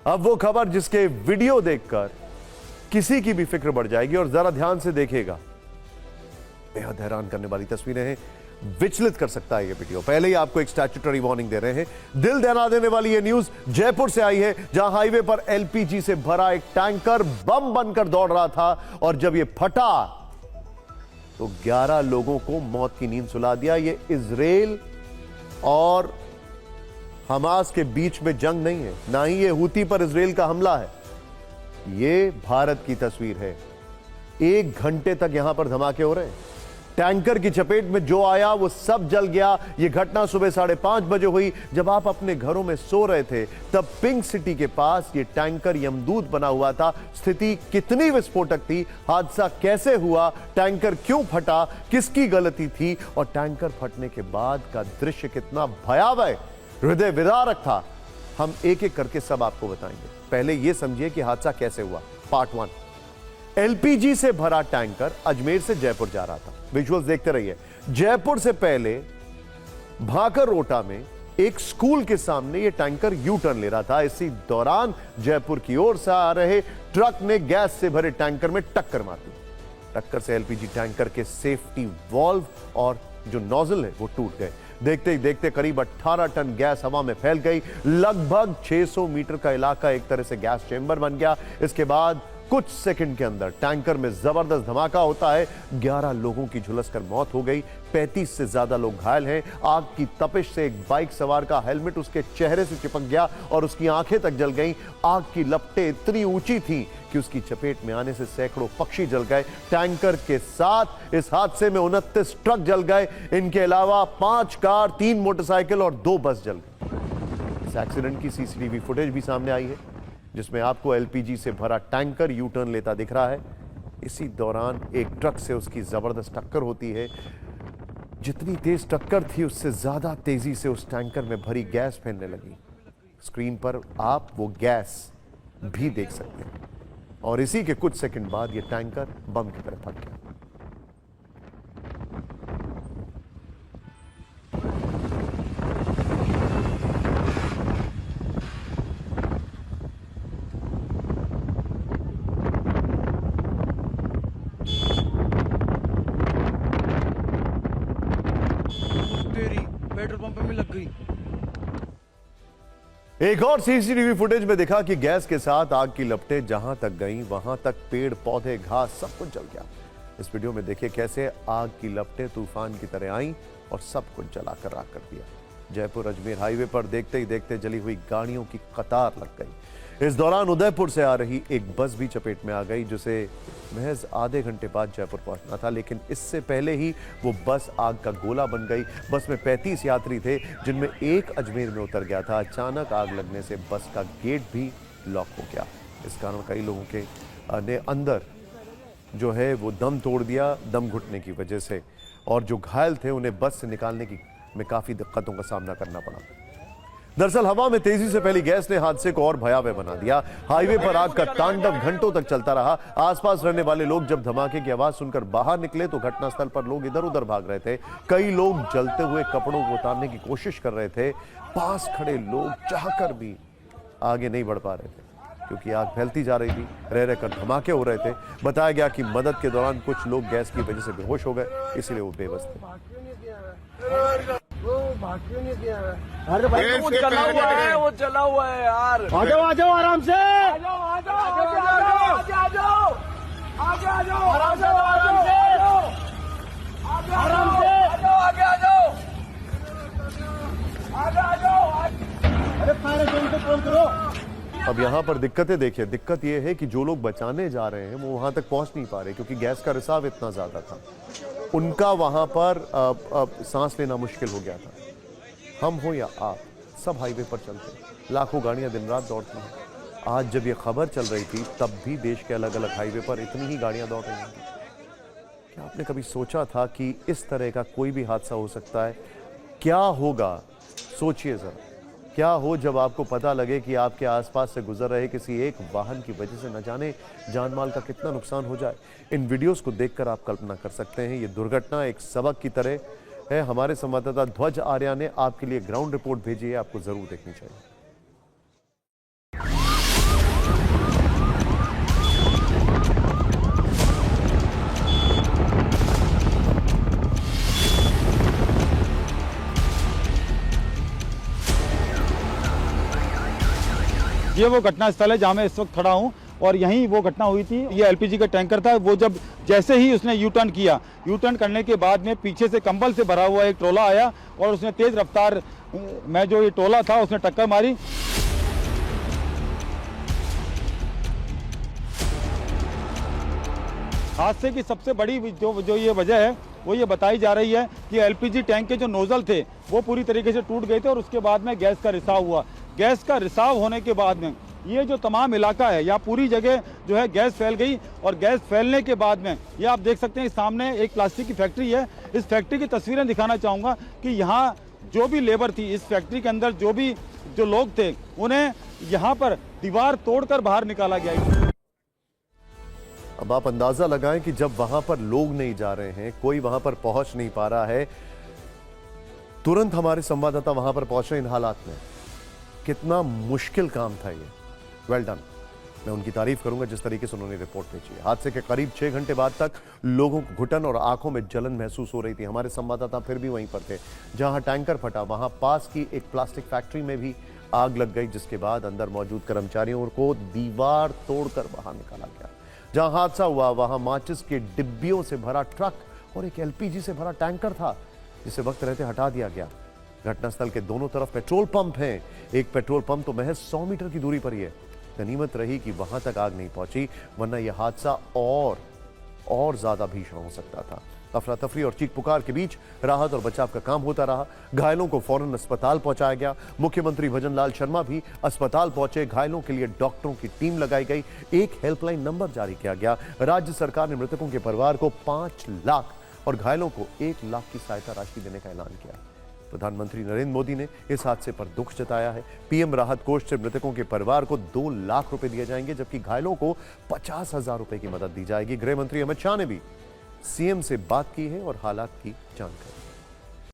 अब वो खबर जिसके वीडियो देखकर किसी की भी फिक्र बढ़ जाएगी और जरा ध्यान से देखिएगा, बेहद हैरान करने वाली तस्वीरें हैं, विचलित कर सकता है ये वीडियो। पहले ही आपको एक स्टैट्यूटरी वार्निंग दे रहे हैं। दिल दहला देने वाली ये न्यूज जयपुर से आई है, जहां हाईवे पर एलपीजी से भरा एक टैंकर बम बनकर दौड़ रहा था और जब ये फटा तो 11 लोगों को मौत की नींद सुला दिया। ये इजराइल और हमास के बीच में जंग नहीं है, ना ही ये हूती पर इजराइल का हमला है, ये भारत की तस्वीर है। 1 घंटे तक यहां पर धमाके हो रहे हैं। टैंकर की चपेट में जो आया वो सब जल गया। यह घटना सुबह 5:30 बजे हुई, जब आप अपने घरों में सो रहे थे। तब पिंक सिटी के पास ये टैंकर यमदूत बना हुआ था। स्थिति कितनी विस्फोटक थी, हादसा कैसे हुआ, टैंकर क्यों फटा, किसकी गलती थी और टैंकर फटने के बाद का दृश्य कितना भयावह, हृदय विदारक था, हम एक एक करके सब आपको बताएंगे। पहले यह समझिए कि हादसा कैसे हुआ। पार्ट 1। एलपीजी से भरा टैंकर अजमेर से जयपुर जा रहा था। विजुअल्स देखते रहिए। जयपुर से पहले भाकर रोटा में एक स्कूल के सामने यह टैंकर यू टर्न ले रहा था। इसी दौरान जयपुर की ओर से आ रहे ट्रक ने गैस से भरे टैंकर में टक्कर मार दी। टक्कर से एलपीजी टैंकर के सेफ्टी वाल्व और जो नोजल है वो टूट गए। देखते ही देखते करीब 18 टन गैस हवा में फैल गई। लगभग 600 मीटर का इलाका एक तरह से गैस चेंबर बन गया। इसके बाद कुछ सेकंड के अंदर टैंकर में जबरदस्त धमाका होता है। 11 लोगों की झुलसकर मौत हो गई। 35 से ज्यादा लोग घायल हैं। आग की तपिश से एक बाइक सवार का हेलमेट उसके चेहरे से चिपक गया और उसकी आंखें तक जल गईं। आग की लपटें इतनी ऊंची थी कि उसकी चपेट में आने से सैकड़ों पक्षी जल गए। टैंकर के साथ इस हादसे में 29 ट्रक जल गए। इनके अलावा 5 कार, 3 मोटरसाइकिल और 2 बस जल गए। इस एक्सीडेंट की सीसीटीवी फुटेज भी सामने आई है, जिसमें आपको एलपीजी से भरा टैंकर यू टर्न लेता दिख रहा है। इसी दौरान एक ट्रक से उसकी जबरदस्त टक्कर होती है। जितनी तेज टक्कर थी उससे ज्यादा तेजी से उस टैंकर में भरी गैस फैलने लगी। स्क्रीन पर आप वो गैस भी देख सकते हैं और इसी के कुछ सेकंड बाद यह टैंकर बम की तरह फट गया। पेट्रोल पंप में लग गई। एक और सीसीटीवी फुटेज में दिखा कि गैस के साथ आग की लपटें जहां तक गईं वहां तक पेड़ पौधे घास सब कुछ जल गया। इस वीडियो में देखिए कैसे आग की लपटें तूफान की तरह आईं और सब कुछ जलाकर राख कर दिया। जयपुर अजमेर हाईवे पर देखते ही देखते जली हुई गाड़ियों की कतार लग गई। इस दौरान उदयपुर से आ रही एक बस भी चपेट में आ गई, जिसे महज आधे घंटे बाद जयपुर पहुंचना था, लेकिन इससे पहले ही वो बस आग का गोला बन गई। बस में 35 यात्री थे, जिनमें एक अजमेर में उतर गया था। अचानक आग लगने से बस का गेट भी लॉक हो गया। इस कारण कई लोगों के अंदर जो है वो दम तोड़ दिया, दम घुटने की वजह से, और जो घायल थे उन्हें बस से निकालने की में काफी दिक्कतों का सामना करना पड़ा। दरअसल हवा में तेजी से फैली गैस ने हादसे को और भयावह बना दिया। हाईवे पर आग का तांडव घंटों तक चलता रहा। आसपास रहने वाले लोग जब धमाके की आवाज सुनकर बाहर निकले तो घटनास्थल पर लोग इधर उधर भाग रहे थे। कई लोग जलते हुए कपड़ों को उतारने की कोशिश कर रहे थे। पास खड़े लोग चाहकर भी आगे नहीं बढ़ पा रहे थे क्योंकि आग फैलती जा रही थी। रह रहकर धमाके हो रहे थे। बताया गया कि मदद के दौरान कुछ लोग गैस की वजह से बेहोश हो गए, इसलिए वो बेबस थे। वो चला हुआ है यार। आ जाओ आराम से। आराम से अरे फायर ब्रिगेड को फोन करो। अब यहाँ पर दिक्कतें देखिए। दिक्कत यह है कि जो लोग बचाने जा रहे हैं वो वहां तक पहुंच नहीं पा रहे क्योंकि गैस का रिसाव इतना ज्यादा था। उनका वहां पर सांस लेना मुश्किल हो गया था। हम हो या आप, सब हाईवे पर चलते हैं। लाखों गाड़ियां दिन रात दौड़ती हैं। आज जब ये खबर चल रही थी तब भी देश के अलग अलग हाईवे पर इतनी ही गाड़ियां दौड़ रही थी। क्या आपने कभी सोचा था कि इस तरह का कोई भी हादसा हो सकता है? क्या होगा, सोचिए जरा। क्या हो जब आपको पता लगे कि आपके आसपास से गुजर रहे किसी एक वाहन की वजह से न जाने जान माल का कितना नुकसान हो जाए। इन वीडियोस को देखकर आप कल्पना कर सकते हैं। ये दुर्घटना एक सबक की तरह है। हमारे संवाददाता ध्वज आर्या ने आपके लिए ग्राउंड रिपोर्ट भेजी है, आपको जरूर देखनी चाहिए। ये वो घटना स्थल है जहाँ मैं इस वक्त खड़ा हूँ और यहीं वो घटना हुई थी। ये एलपीजी का टैंकर था। वो जब जैसे ही उसने यू टर्न किया, यू टर्न करने के बाद में पीछे से कंबल से भरा हुआ एक ट्रोला आया और उसने तेज रफ्तार में जो ये ट्रोला था उसने टक्कर मारी। हादसे की सबसे बड़ी जो ये वजह है वो ये बताई जा रही है कि एलपीजी टैंक के जो नोजल थे वो पूरी तरीके से टूट गए थे और उसके बाद में गैस का रिसाव हुआ। गैस का रिसाव होने के बाद में ये जो तमाम इलाका है यहाँ पूरी जगह जो है गैस फैल गई और गैस फैलने के बाद में ये आप देख सकते हैं सामने एक प्लास्टिक की फैक्ट्री है। इस फैक्ट्री की तस्वीरें दिखाना चाहूँगा कि यहाँ जो भी लेबर थी इस फैक्ट्री के अंदर, जो लोग थे, उन्हें यहाँ पर दीवार तोड़कर बाहर निकाला गया। अब आप अंदाजा लगाएं कि जब वहां पर लोग नहीं जा रहे हैं, कोई वहां पर पहुंच नहीं पा रहा है, तुरंत हमारे संवाददाता वहां पर पहुंचे इन हालात में। कितना मुश्किल काम था ये। Well done. मैं उनकी तारीफ करूंगा जिस तरीके से उन्होंने रिपोर्ट भेजी है। हादसे के करीब 6 घंटे बाद तक लोगों को घुटन और आंखों में जलन महसूस हो रही थी। हमारे संवाददाता फिर भी वहीं पर थे। जहां टैंकर फटा वहां पास की एक प्लास्टिक फैक्ट्री में भी आग लग गई, जिसके बाद अंदर मौजूद कर्मचारियों को दीवार तोड़कर बाहर निकाला गया। जहां हादसा हुआ वहां माचिस के डिब्बियों से भरा ट्रक और एक एलपीजी से भरा टैंकर था, जिसे वक्त रहते हटा दिया गया। घटनास्थल के दोनों तरफ पेट्रोल पंप हैं। एक पेट्रोल पंप तो महज 100 मीटर की दूरी पर ही है। गनीमत रही कि वहां तक आग नहीं पहुंची, वरना यह हादसा और ज्यादा भीषण हो सकता था। अफरा तफरी और चीख पुकार के बीच राहत और बचाव का काम होता रहा। घायलों को फौरन अस्पताल पहुंचाया गया। मुख्यमंत्री भजन लाल शर्मा भी अस्पताल पहुंचे। घायलों के लिए डॉक्टरों की टीम लगाई गई। एक हेल्पलाइन नंबर जारी किया गया। राज्य सरकार ने मृतकों के परिवार को 5 लाख और घायलों को 1 लाख की सहायता राशि देने का ऐलान किया। प्रधानमंत्री नरेंद्र मोदी ने इस हादसे पर दुख जताया है। पीएम राहत कोष से मृतकों के परिवार को 2 लाख रुपए दिए जाएंगे, जबकि घायलों को 50,000 रुपए की मदद दी जाएगी। गृह मंत्री अमित शाह ने भी सीएम से बात की है और हालात की जानकारी।